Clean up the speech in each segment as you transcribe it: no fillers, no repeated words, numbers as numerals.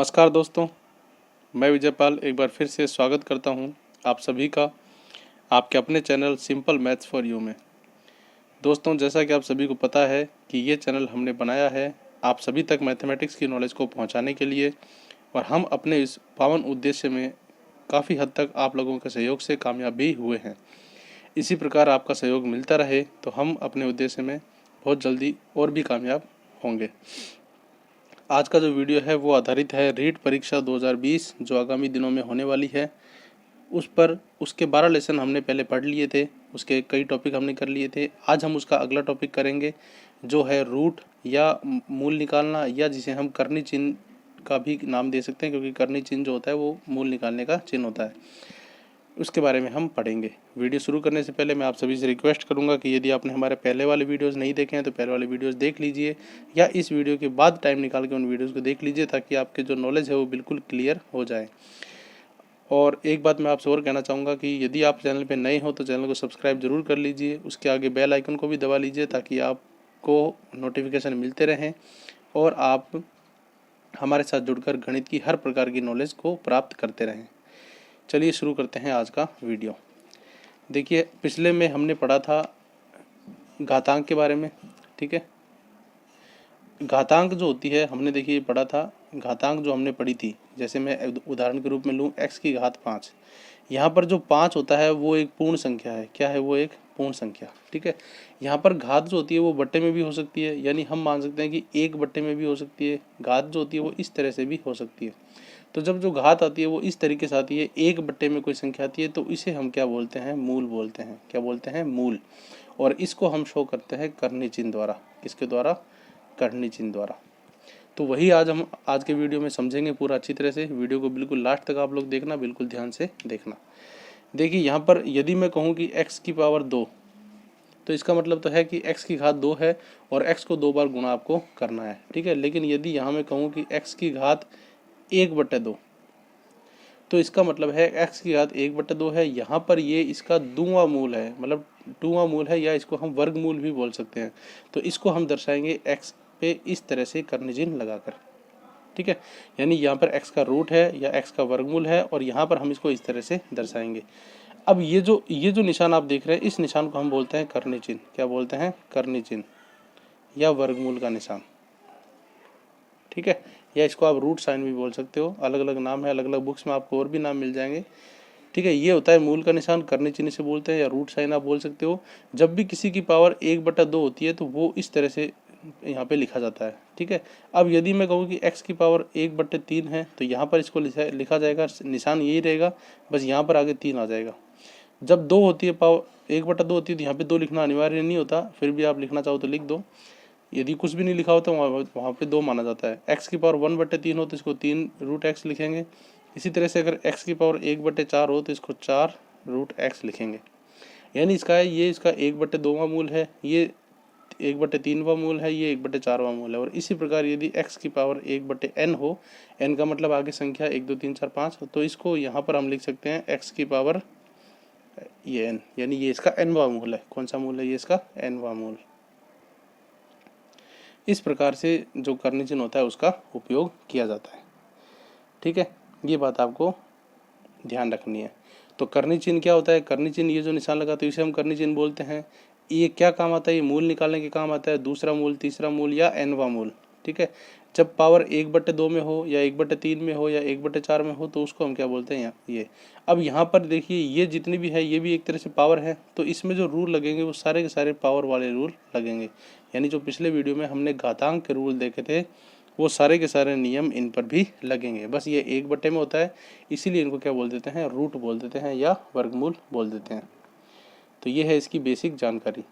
नमस्कार दोस्तों, मैं विजयपाल एक बार फिर से स्वागत करता हूं आप सभी का आपके अपने channel simple maths for you में। दोस्तों, जैसा कि आप सभी को पता है कि ये चैनल हमने बनाया है आप सभी तक मैथमेटिक्स की नॉलेज को पहुंचाने के लिए, और हम अपने इस पावन उद्देश्य में काफ़ी हद तक आप लोगों के सहयोग से कामयाब भी हुए हैं। इसी प्रकार आपका सहयोग मिलता रहे तो हम अपने उद्देश्य में बहुत जल्दी और भी कामयाब होंगे। आज का जो वीडियो है वो आधारित है रीट परीक्षा 2020 जो आगामी दिनों में होने वाली है उस पर। उसके 12 लेसन हमने पहले पढ़ लिए थे, उसके कई टॉपिक हमने कर लिए थे। आज हम उसका अगला टॉपिक करेंगे जो है रूट या मूल निकालना, या जिसे हम करनी चिन्ह का भी नाम दे सकते हैं, क्योंकि करनी चिन्ह जो होता है वो मूल निकालने का चिन्ह होता है। उसके बारे में हम पढ़ेंगे। वीडियो शुरू करने से पहले मैं आप सभी से रिक्वेस्ट करूंगा कि यदि आपने हमारे पहले वाले वीडियोस नहीं देखे हैं तो पहले वाले वीडियोस देख लीजिए, या इस वीडियो के बाद टाइम निकाल के उन वीडियोस को देख लीजिए, ताकि आपके जो नॉलेज है वो बिल्कुल क्लियर हो जाए। और एक बात मैं आपसे और कहना चाहूँगा कि यदि आप चैनल पर नए हो तो चैनल को सब्सक्राइब जरूर कर लीजिए, उसके आगे बेल आइकन को भी दबा लीजिए ताकि आपको नोटिफिकेशन मिलते रहें और आप हमारे साथ जुड़कर गणित की हर प्रकार की नॉलेज को प्राप्त करते रहें। चलिए शुरू करते हैं आज का वीडियो। देखिए, पिछले में हमने पढ़ा था घातांक के बारे में, ठीक है। घातांक जो होती है हमने देखिए पढ़ा था, घातांक जो हमने पढ़ी थी, जैसे मैं उदाहरण के रूप में लूँ x की घात 5। यहाँ पर जो 5 होता है वो एक पूर्ण संख्या है। क्या है वो? एक पूर्ण संख्या, ठीक है। यहाँ पर घात जो होती है वो बट्टे में भी हो सकती है, यानी हम मान सकते हैं कि एक बट्टे में भी हो सकती है। घात जो होती है वो इस तरह से भी हो सकती है। तो जब जो घात आती है वो इस तरीके से आती है, एक बट्टे में कोई संख्या आती है, तो इसे हम क्या बोलते हैं? मूल बोलते हैं। क्या बोलते हैं? मूल। और इसको हम शो करते हैं करनी चिन्ह द्वारा। किसके द्वारा? करनी चिन्ह द्वारा। तो वही आज हम आज के वीडियो में समझेंगे पूरा अच्छी तरह से। वीडियो को बिल्कुल लास्ट तक आप लोग देखना, बिल्कुल ध्यान से देखना। देखिए, यहाँ पर यदि मैं कहूँ कि x की पावर 2, तो इसका मतलब तो है कि x की घात 2 है और x को 2 बार गुणा आपको करना है, ठीक है। लेकिन यदि यहाँ मैं कहूँ कि x की घात 1/2, तो इसका मतलब है x की घात 1/2 है। यहाँ पर ये इसका दूसरा मूल है, मतलब 2वां मूल है, या इसको हम वर्गमूल भी बोल सकते हैं। तो इसको हम दर्शाएंगे x पे इस तरह से करनी चिन्ह लगाकर, ठीक है। यानी यहाँ पर x का रूट है या x का वर्गमूल है, और यहाँ पर हम इसको इस तरह से दर्शाएंगे। अब ये जो निशान आप देख रहे हैं, इस निशान को हम बोलते हैं करनी चिन्ह। क्या बोलते हैं? करनी चिन्ह या वर्गमूल का निशान, ठीक है। या इसको आप रूट साइन भी बोल सकते हो। अलग अलग नाम है, अलग अलग बुक्स में आपको और भी नाम मिल जाएंगे, ठीक है। ये होता है मूल का निशान, करनी चिन्ह से बोलते हैं, या रूट साइन आप बोल सकते हो। जब भी किसी की पावर 1/2 होती है तो वो इस तरह से यहाँ पे लिखा जाता है, ठीक है। अब यदि मैं कहूँ कि x की पावर 1/3 है, तो यहाँ पर इसको लिखा जाएगा, निशान यही रहेगा, बस यहाँ पर आगे 3 आ जाएगा। जब 2 होती है, पावर 1/2 होती है, तो यहाँ पे 2 लिखना अनिवार्य नहीं होता, फिर भी आप लिखना चाहो तो लिख दो। यदि कुछ भी नहीं लिखा होता वहाँ पे 2 माना जाता है। x की पावर 1/3 हो तो इसको 3 रूट x लिखेंगे। इसी तरह से अगर x की पावर 1/4 हो तो इसको 4 रूट x लिखेंगे। यानी इसका है, ये इसका 1/2वां मूल है, ये 1/3वां मूल है, ये 1/4वां मूल है। और इसी प्रकार यदि x की पावर 1/n हो, n का मतलब आगे संख्या 1 2 3 4 5, तो इसको यहाँ पर हम लिख सकते हैं x की पावर ये n, यानी ये इसका nवां मूल है। कौन सा मूल है? ये इसका nवां मूल। इस प्रकार से जो करनी चिन्ह होता है उसका उपयोग किया जाता है, ठीक है। ये बात आपको ध्यान रखनी है। तो करनी चिन्ह क्या होता है? करनी चिन्ह ये जो निशान लगाते हैं इसे हम करनी चिन्ह बोलते हैं। ये क्या काम आता है? ये मूल निकालने के काम आता है। दूसरा मूल, तीसरा मूल या nवां मूल, ठीक है। जब पावर 1/2 में हो या 1/3 में हो या 1/4 में हो तो उसको हम क्या बोलते हैं? ये। अब यहाँ पर देखिए, ये जितनी भी है ये भी एक तरह से पावर है, तो इसमें जो रूल लगेंगे वो सारे के सारे पावर वाले रूल लगेंगे। यानी जो पिछले वीडियो में हमने घातांक के रूल देखे थे वो सारे के सारे नियम इन पर भी लगेंगे। बस ये 1/2 में होता है, इसीलिए इनको क्या बोल देते हैं? रूट बोल देते हैं या वर्गमूल बोल देते हैं। तो ये है इसकी बेसिक जानकारी।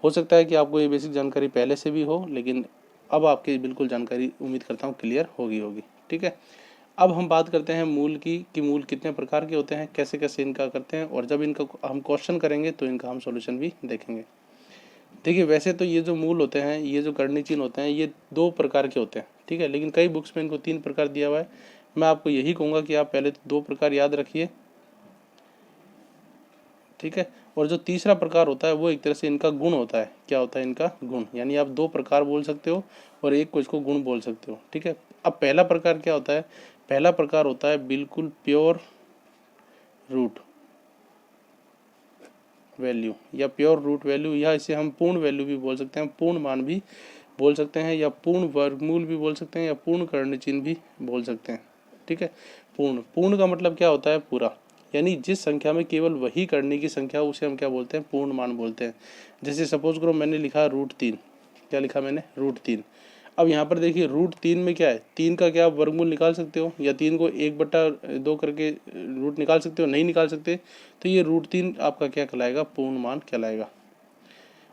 हो सकता है कि आपको ये बेसिक जानकारी पहले से भी हो, लेकिन अब आपकी बिल्कुल जानकारी उम्मीद करता हूँ क्लियर होगी, ठीक है। अब हम बात करते हैं मूल की, कि मूल कितने प्रकार के होते हैं, कैसे कैसे इनका करते हैं, और जब इनका हम क्वेश्चन करेंगे तो इनका हम सॉल्यूशन भी देखेंगे। देखिए, वैसे तो ये जो मूल होते हैं, ये जो करनी चिन्ह होते हैं, ये 2 प्रकार के होते हैं, ठीक है। लेकिन कई बुक्स में इनको 3 प्रकार दिया हुआ है। मैं आपको यही कहूँगा कि आप पहले तो 2 प्रकार याद रखिए, ठीक है। और जो तीसरा प्रकार होता है वो एक तरह से इनका गुण होता है। क्या होता है इनका गुण, यानी आप दो प्रकार बोल सकते हो और एक को इसको गुण बोल सकते हो। ठीक है। अब पहला प्रकार क्या होता है, पहला प्रकार होता है बिल्कुल प्योर रूट वैल्यू या प्योर रूट वैल्यू, या इसे हम पूर्ण वैल्यू भी बोल सकते हैं, पूर्ण मान भी बोल सकते हैं, या पूर्ण वर्गमूल भी बोल सकते हैं, या पूर्ण कर्ण चिन्ह भी बोल सकते हैं। ठीक है। पूर्ण, पूर्ण का मतलब क्या होता है, पूरा, यानी जिस संख्या में केवल वही करने की संख्या उसे हम क्या बोलते हैं, पूर्ण मान बोलते हैं। जैसे सपोज करो मैंने लिखा √3, क्या लिखा मैंने, √3। अब यहाँ पर देखिए √3 में क्या है, 3 का क्या आप वर्गमूल निकाल सकते हो, या 3 को 1/2 करके रूट निकाल सकते हो, नहीं निकाल सकते, तो ये √3 आपका क्या कहलाएगा, पूर्ण मान कहलाएगा।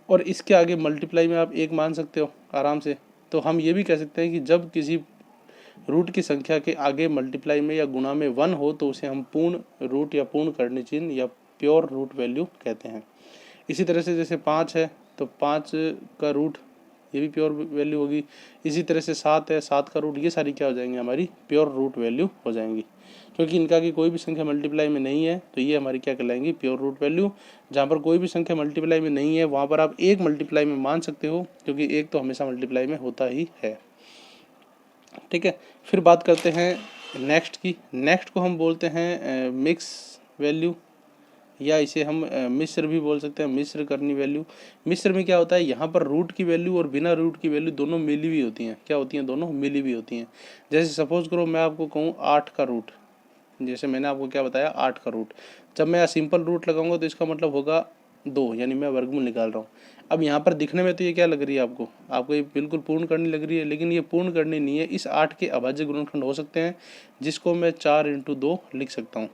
और इसके आगे मल्टीप्लाई में आप 1 मान सकते हो आराम से। तो हम ये भी कह सकते हैं कि जब किसी रूट की संख्या के आगे मल्टीप्लाई में या गुणा में 1 हो तो उसे हम पूर्ण रूट या पूर्ण कर्ण चिन्ह या प्योर रूट वैल्यू कहते हैं। इसी तरह से जैसे 5 है तो 5 का रूट, ये भी प्योर वैल्यू होगी। इसी तरह से 7 है, 7 का रूट, ये सारी क्या हो जाएंगी, हमारी प्योर रूट वैल्यू हो जाएंगी। क्योंकि इनका की कोई भी संख्या मल्टीप्लाई में नहीं है तो ये हमारी क्या कहलाएंगी, प्योर रूट वैल्यू। जहाँ पर कोई भी संख्या मल्टीप्लाई में नहीं है वहाँ पर आप एक मल्टीप्लाई में मान सकते हो, क्योंकि एक तो हमेशा मल्टीप्लाई में होता ही है। ठीक है। फिर बात करते हैं नेक्स्ट की। नेक्स्ट को हम बोलते हैं मिक्स वैल्यू, या इसे हम मिश्र भी बोल सकते हैं, मिश्र करनी वैल्यू। मिश्र में क्या होता है, यहाँ पर रूट की वैल्यू और बिना रूट की वैल्यू दोनों मिली हुई होती हैं। क्या होती हैं, दोनों मिली हुई होती हैं। जैसे सपोज करो मैं आपको कहूँ 8 का रूट, जैसे मैंने आपको क्या बताया 8 का रूट, जब मैं सिंपल रूट लगाऊंगा तो इसका मतलब होगा 2, यानी मैं वर्गमूल निकाल रहा हूँ। अब यहाँ पर दिखने में तो ये क्या लग रही है आपको ये बिल्कुल पूर्ण करनी लग रही है, लेकिन ये पूर्ण करनी नहीं है। इस 8 के अभाज्य गुणनखंड हो सकते हैं, जिसको मैं 4 × 2 लिख सकता हूँ।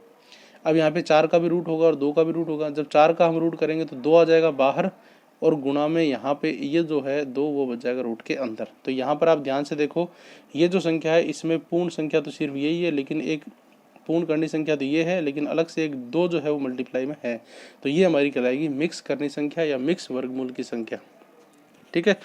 अब यहाँ पे 4 का भी रूट होगा और 2 का भी रूट होगा। जब 4 का हम रूट करेंगे तो 2 आ जाएगा बाहर, और गुणा में यहाँ पे ये जो है 2 वो बच जाएगा रूट के अंदर। तो यहाँ पर आप ध्यान से देखो, ये जो संख्या है इसमें पूर्ण संख्या तो सिर्फ यही है, लेकिन एक पूर्ण करनी संख्या तो ये है, लेकिन अलग से एक 2 जो है वो मल्टीप्लाई में है। तो ये हमारी कहलाएगी मिक्स करनी संख्या या मिक्स वर्गमूल की संख्या। ठीक है।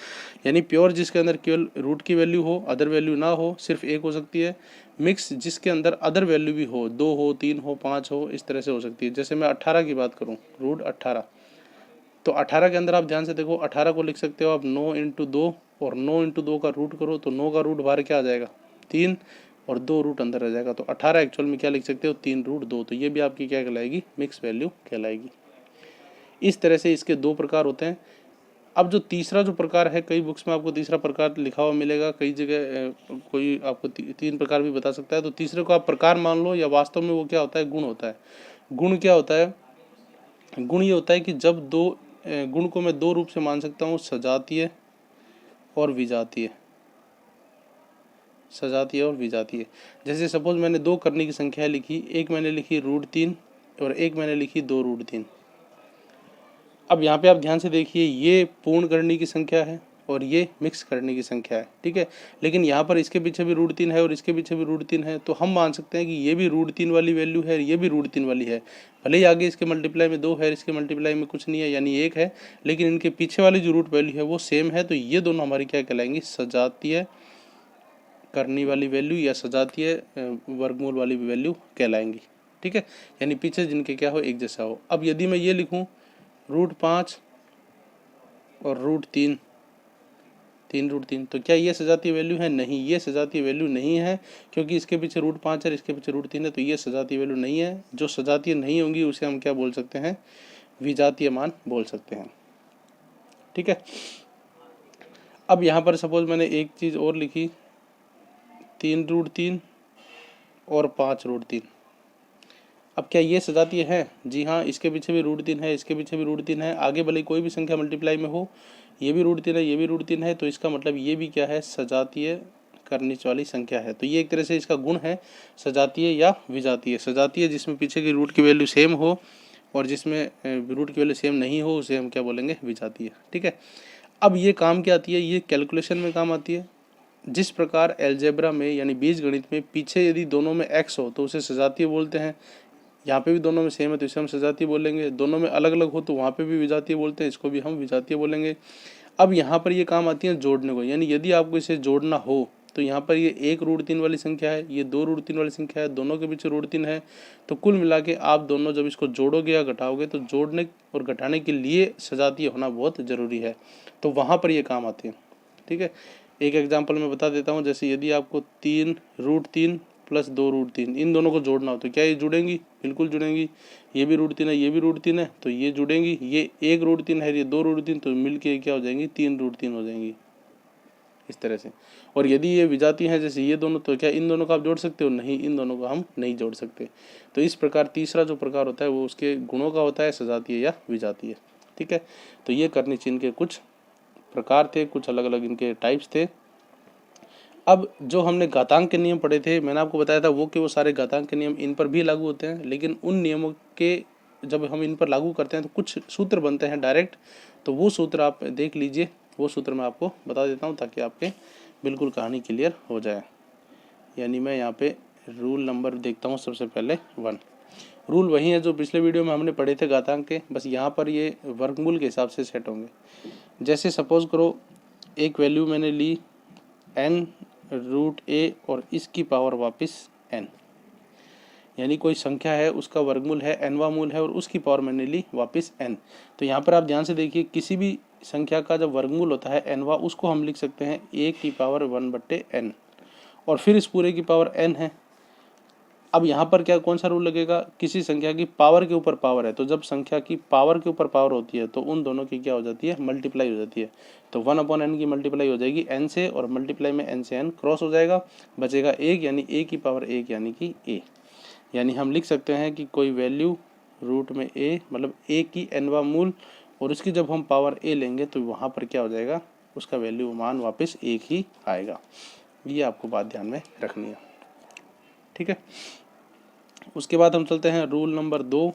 यानी प्योर जिसके अंदर केवल रूट की वैल्यू हो, अदर वैल्यू ना हो, सिर्फ एक हो सकती है। मिक्स जिसके अंदर अदर वैल्यू भी हो, 2 हो, 3 हो, 5 हो, इस तरह से हो सकती है। जैसे मैं 18 की बात करूँ, √18, तो 18 के अंदर आप ध्यान से देखो, 18 को लिख सकते हो आप 9 × 2, और 9 × 2 का रूट करो तो 9 का रूट बाहर क्या आ जाएगा, 3, और 2 रूट अंदर आ जाएगा। तो 18 एक्चुअल में क्या लिख सकते हो, 3√2। तो ये भी आपकी क्या कहलाएगी, मिक्स वैल्यू कहलाएगी। इस तरह से इसके 2 प्रकार होते हैं। अब जो तीसरा जो प्रकार है, कई बुक्स में आपको तीसरा प्रकार लिखा हुआ मिलेगा, कई जगह कोई आपको 3 प्रकार भी बता सकता है। तो तीसरे को आप प्रकार मान लो, या वास्तव में वो क्या होता है, गुण होता है। गुण क्या होता है, गुण ये होता है कि जब गुण को मैं 2 रूप से मान सकता हूँ, सजातीय और विजातीय। सजातीय और विजातीय। जैसे सपोज मैंने 2 करने की संख्या लिखी, एक मैंने लिखी √3 और एक मैंने लिखी 2√3। अब यहाँ पे आप ध्यान से देखिए, ये पूर्ण करने की संख्या है और ये मिक्स करने की संख्या है। ठीक है। लेकिन यहाँ पर इसके पीछे भी √3 है और इसके पीछे भी √3 है, तो हम मान सकते हैं कि ये भी √3 वाली वैल्यू है, ये भी √3 वाली है। भले ही आगे इसके मल्टीप्लाई में 2 है, इसके मल्टीप्लाई में कुछ नहीं है, यानी 1 है, लेकिन इनके पीछे वाली जो रूट वैल्यू है वो सेम है। तो ये दोनों हमारी क्या कहलाएंगी, सजातीय करनी वाली वैल्यू या सजातीय वर्गमूल वाली वैल्यू कहलाएंगी। ठीक है। यानी पीछे जिनके क्या हो, एक जैसा हो। अब यदि मैं ये लिखूँ √5 और √3, 3√3, तो क्या ये सजातीय वैल्यू है, नहीं, ये सजातीय वैल्यू नहीं है, क्योंकि इसके पीछे √5 है, इसके पीछे √3 है, तो ये सजातीय वैल्यू नहीं है। जो सजातीय नहीं होंगी उसे हम क्या बोल सकते हैं, विजातीय मान बोल सकते हैं। ठीक है। अब यहाँ पर सपोज मैंने एक चीज़ और लिखी, 3√3 और 5√3। अब क्या ये सजातीय है, जी हाँ, इसके पीछे भी √3 है, इसके पीछे भी √3 है, आगे भले कोई भी संख्या मल्टीप्लाई में हो, ये भी √3 है, ये भी √3 है, तो इसका मतलब ये भी क्या है, सजातीय करने वाली संख्या है। तो ये एक तरह से इसका गुण है, सजातीय या विजातीय। सजातीय जिसमें पीछे की रूट की वैल्यू सेम हो, और जिसमें रूट की वैल्यू सेम नहीं हो उसे हम क्या बोलेंगे, विजातीय। ठीक है। अब ये काम क्या आती है, ये कैलकुलेशन में काम आती है। जिस प्रकार एलजेब्रा में यानी बीजगणित में पीछे यदि दोनों में x हो तो उसे सजातीय बोलते हैं, यहाँ पे भी दोनों में सेम है तो इसे हम सजातीय बोलेंगे। दोनों में अलग अलग हो तो वहाँ पे भी विजातीय बोलते हैं, इसको भी हम विजातीय बोलेंगे। अब यहाँ पर ये काम आती है जोड़ने को, यानी यदि आपको इसे जोड़ना हो तो यहाँ पर ये 1√3 वाली संख्या है, ये 2√3 वाली संख्या है, दोनों के पीछे √3 है। तो कुल मिला के आप दोनों जब इसको जोड़ोगे या घटाओगे तो जोड़ने और घटाने के लिए सजातीय होना बहुत ज़रूरी है, तो वहाँ पर ये काम आते हैं। ठीक है, एक एग्जाम्पल मैं बता देता हूँ। जैसे यदि आपको 3√3 प्लस 2√3 इन दोनों को जोड़ना हो तो क्या ये जुड़ेंगी? बिल्कुल जुड़ेंगी। ये भी √3 है, ये भी √3 है, तो ये जुड़ेंगी। ये 1√3 है, ये 2√3, तो मिलके क्या हो जाएंगी? 3√3 हो जाएंगी, इस तरह से। और यदि ये विजाती हैं जैसे ये दोनों, तो क्या इन दोनों को आप जोड़ सकते हो? नहीं, इन दोनों को हम नहीं जोड़ सकते। तो इस प्रकार तीसरा जो प्रकार होता है वो उसके गुणों का होता है, सजातीय या विजातीय। ठीक है, तो ये करनी चिन्ह के कुछ प्रकार थे, कुछ अलग अलग इनके टाइप्स थे। अब जो हमने घातांक के नियम पढ़े थे, मैंने आपको बताया था वो सारे घातांक के नियम इन पर भी लागू होते हैं, लेकिन उन नियमों के जब हम इन पर लागू करते हैं तो कुछ सूत्र बनते हैं डायरेक्ट। तो वो सूत्र आप देख लीजिए, वो सूत्र मैं आपको बता देता हूँ ताकि आपके बिल्कुल कहानी क्लियर हो जाए। यानी मैं यहाँ पे रूल नंबर देखता हूँ। सबसे पहले 1 रूल वही है जो पिछले वीडियो में हमने पढ़े थे घातांक के, बस यहाँ पर ये वर्गमूल के हिसाब से सेट होंगे। जैसे सपोज करो एक वैल्यू मैंने ली n√a और इसकी पावर वापस n, यानी कोई संख्या है उसका वर्गमूल है nवां मूल है और उसकी पावर मैंने ली वापस n। तो यहाँ पर आप ध्यान से देखिए, किसी भी संख्या का जब वर्गमूल होता है nवां, उसको हम लिख सकते हैं a की पावर 1/n, और फिर इस पूरे की पावर n है। अब यहाँ पर क्या कौन सा रूल लगेगा? किसी संख्या की पावर के ऊपर पावर है, तो जब संख्या की पावर के ऊपर पावर होती है तो उन दोनों की क्या हो जाती है? मल्टीप्लाई हो जाती है। तो 1/n की मल्टीप्लाई हो जाएगी n से, और मल्टीप्लाई में n से n क्रॉस हो जाएगा, बचेगा 1, यानी a की पावर 1 यानी कि a। यानी हम लिख सकते हैं कि कोई वैल्यू रूट में a मतलब a की nवां मूल, और उसकी जब हम पावर a लेंगे तो वहाँ पर क्या हो जाएगा? उसका वैल्यू मान वापस 1 ही आएगा। ये आपको बात ध्यान में रखनी है। ठीक है, उसके बाद हम चलते हैं रूल नंबर 2।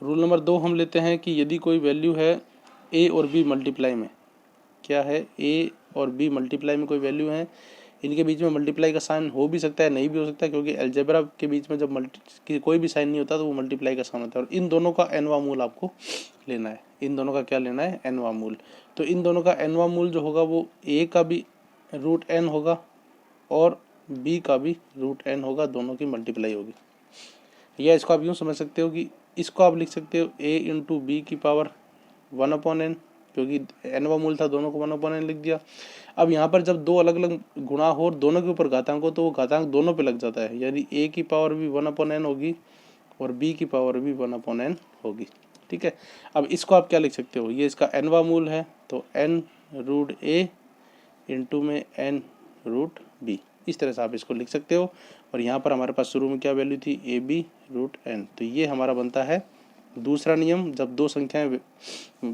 रूल नंबर 2 हम लेते हैं कि यदि कोई वैल्यू है a और b मल्टीप्लाई में, क्या है? a और b मल्टीप्लाई में कोई वैल्यू है, इनके बीच में मल्टीप्लाई का साइन हो भी सकता है, नहीं भी हो सकता है, क्योंकि अलजेब्रा के बीच में जब कोई भी साइन नहीं होता तो वो मल्टीप्लाई का साइन होता है। और इन दोनों का nवां मूल आपको लेना है। इन दोनों का क्या लेना है? nवां मूल। तो इन दोनों का nवां मूल जो होगा वो a का भी √n होगा और b का भी √n होगा, दोनों की मल्टीप्लाई होगी। या इसको आप यूँ समझ सकते हो कि इसको आप लिख सकते हो a इंटू बी की पावर 1/n, क्योंकि nवां मूल था, दोनों को 1/n लिख दिया। अब यहाँ पर जब दो अलग अलग गुणा हो और दोनों के ऊपर घातांक हो तो वो घातांक दोनों पे लग जाता है, यानी a की पावर भी 1/n होगी और b की पावर भी 1/n होगी। ठीक है, अब इसको आप क्या लिख सकते हो? ये इसका nवां मूल है, तो n√a इंटू में n√b, इस तरह से आप इसको लिख सकते हो। और यहाँ पर हमारे पास शुरू में क्या वैल्यू थी? ab√n। तो ये हमारा बनता है दूसरा नियम। जब दो संख्याएं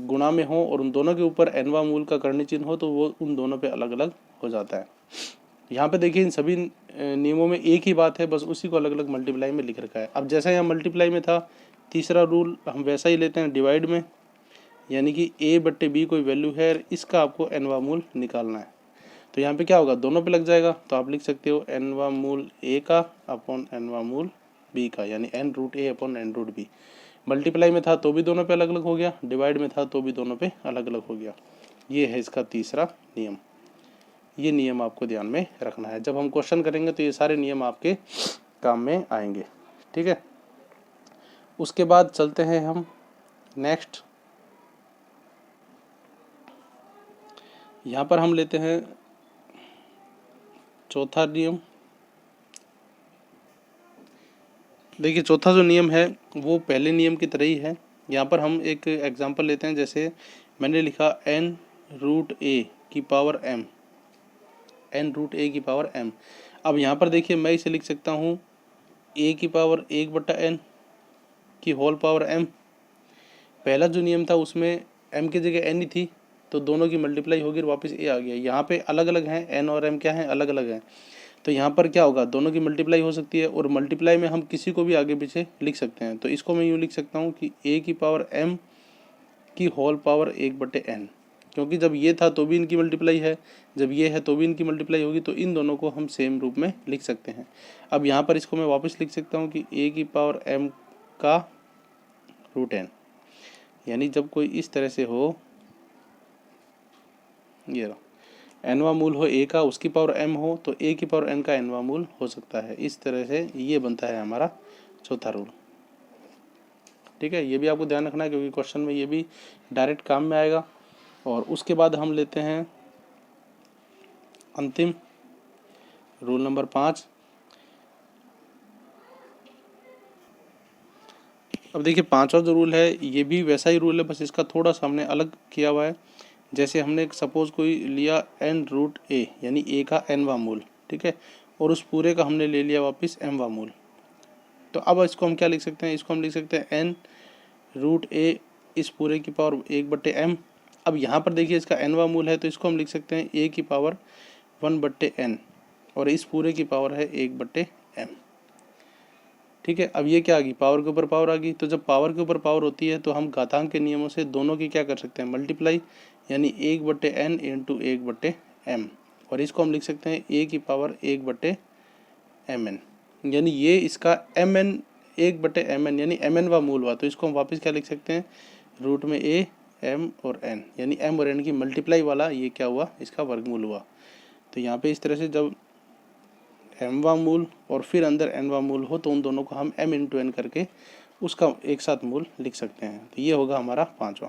गुणा में हो और उन दोनों के ऊपर nवां मूल का कर्ण चिन्ह हो तो वो उन दोनों पे अलग अलग हो जाता है। यहाँ पे देखिए इन सभी नियमों में एक ही बात है, बस उसी को अलग अलग मल्टीप्लाई में लिख रखा है। अब जैसा यहाँ मल्टीप्लाई में था, तीसरा रूल हम वैसा ही लेते हैं डिवाइड में, यानी कि a/b कोई वैल्यू है, इसका आपको nवां मूल निकालना है। तो यहाँ पे क्या होगा? दोनों पे लग जाएगा, तो आप लिख सकते हो nवां मूल a का अपॉन nवां मूल b का, यानी n√a अपॉन n√b। मल्टीप्लाई में था तो भी दोनों पे अलग अलग हो गया, डिवाइड में था तो भी दोनों पे अलग अलग हो गया। ये है इसका तीसरा नियम। ये नियम आपको ध्यान में रखना है, जब हम क्वेश्चन करेंगे तो ये सारे नियम आपके काम में आएंगे। ठीक है, उसके बाद चलते हैं हम नेक्स्ट। यहाँ पर हम लेते हैं चौथा नियम। देखिए चौथा जो नियम है वो पहले नियम की तरह ही है। यहाँ पर हम एक एग्जांपल लेते हैं। जैसे मैंने लिखा n√a की पावर m, n√a की पावर m। अब यहाँ पर देखिए मैं इसे लिख सकता हूँ a की पावर 1/n की होल पावर m। पहला जो नियम था उसमें m की जगह n ही थी, तो दोनों की मल्टीप्लाई होगी और वापस a आ गया। यहाँ पे अलग अलग हैं, n और m क्या हैं? अलग अलग हैं। तो यहाँ पर क्या होगा? दोनों की मल्टीप्लाई हो सकती है, और मल्टीप्लाई में हम किसी को भी आगे पीछे लिख सकते हैं। तो इसको मैं यूँ लिख सकता हूँ कि a की पावर m की होल पावर 1/n, क्योंकि जब ये था तो भी इनकी मल्टीप्लाई है, जब ये है तो भी इनकी मल्टीप्लाई होगी, तो इन दोनों को हम सेम रूप में लिख सकते हैं। अब यहाँ पर इसको मैं वापस लिख सकता हूँ कि a की पावर m का √n, यानी जब कोई इस तरह से हो, ये रहा, nवां मूल हो a का, उसकी पावर m हो तो a की पावर n का nवां मूल हो सकता है। इस तरह से ये बनता है हमारा चौथा रूल। ठीक है, ये भी आपको ध्यान रखना है क्योंकि क्वेश्चन में ये भी डायरेक्ट काम में आएगा। और उसके बाद हम लेते हैं अंतिम रूल नंबर 5। अब देखिए पांचवा जो रूल है ये भी वैसा ही रूल है, बस इसका थोड़ा सा हमने अलग किया हुआ है। जैसे हमने सपोज कोई लिया n रूट a यानी a का nवां मूल, ठीक है, और उस पूरे का हमने ले लिया वापस mवां मूल। तो अब इसको हम क्या लिख सकते हैं, इसको हम लिख सकते हैं n रूट a इस पूरे की पावर 1/m। अब यहाँ पर देखिए इसका nवां मूल है तो इसको हम लिख सकते हैं a की पावर 1/n और इस पूरे की पावर है 1/m। ठीक है, अब ये क्या आ गई, पावर के ऊपर पावर आ गई। तो जब पावर के ऊपर पावर होती है तो हम घातांक के नियमों से दोनों की क्या कर सकते हैं, मल्टीप्लाई, यानी 1/n इंटू 1/m। और इसको हम लिख सकते हैं a की पावर 1/mn, यानी ये इसका mn 1/mn यानी mn वा मूल हुआ। तो इसको हम वापस क्या लिख सकते हैं, रूट में a m और n, यानी m और n की मल्टीप्लाई वाला ये क्या हुआ, इसका वर्गमूल हुआ। तो यहाँ पे इस तरह से जब mवां मूल और फिर अंदर nवां मूल हो तो उन दोनों को हम m इंटू n करके उसका एक साथ मूल लिख सकते हैं। तो ये होगा हमारा पांचवा।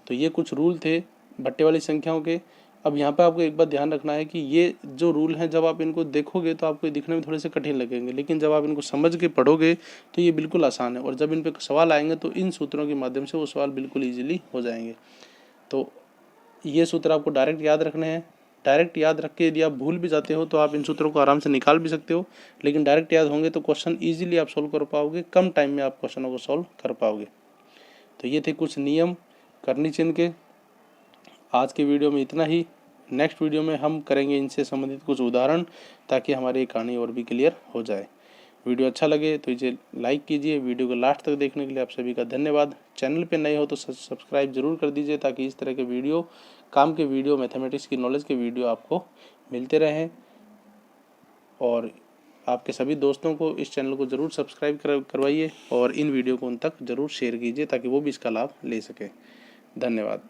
तो ये कुछ रूल थे भट्टे वाली संख्याओं के। अब यहाँ पे आपको एक बात ध्यान रखना है कि ये जो रूल हैं जब आप इनको देखोगे तो आपको दिखने में थोड़े से कठिन लगेंगे, लेकिन जब आप इनको समझ के पढ़ोगे तो ये बिल्कुल आसान है। और जब इन पे सवाल आएंगे तो इन सूत्रों के माध्यम से वो सवाल बिल्कुल ईजिली हो जाएंगे। तो ये सूत्र आपको डायरेक्ट याद रखने हैं। डायरेक्ट याद रख के यदि आप भूल भी जाते हो तो आप इन सूत्रों को आराम से निकाल भी सकते हो, लेकिन डायरेक्ट याद होंगे तो क्वेश्चन ईजिली आप सोल्व कर पाओगे, कम टाइम में आप क्वेश्चनों को सोल्व कर पाओगे। तो ये थे कुछ नियम करनी चिन्ह के। आज के वीडियो में इतना ही। नेक्स्ट वीडियो में हम करेंगे इनसे संबंधित कुछ उदाहरण, ताकि हमारी ये कहानी और भी क्लियर हो जाए। वीडियो अच्छा लगे तो इसे लाइक कीजिए। वीडियो को लास्ट तक देखने के लिए आप सभी का धन्यवाद। चैनल पे नए हो तो सब्सक्राइब जरूर कर दीजिए, ताकि इस तरह के वीडियो, काम के वीडियो, मैथमेटिक्स की नॉलेज के वीडियो आपको मिलते रहें। और आपके सभी दोस्तों को इस चैनल को ज़रूर सब्सक्राइब करवाइए और इन वीडियो को उन तक ज़रूर शेयर कीजिए ताकि वो भी इसका लाभ ले सके। धन्यवाद।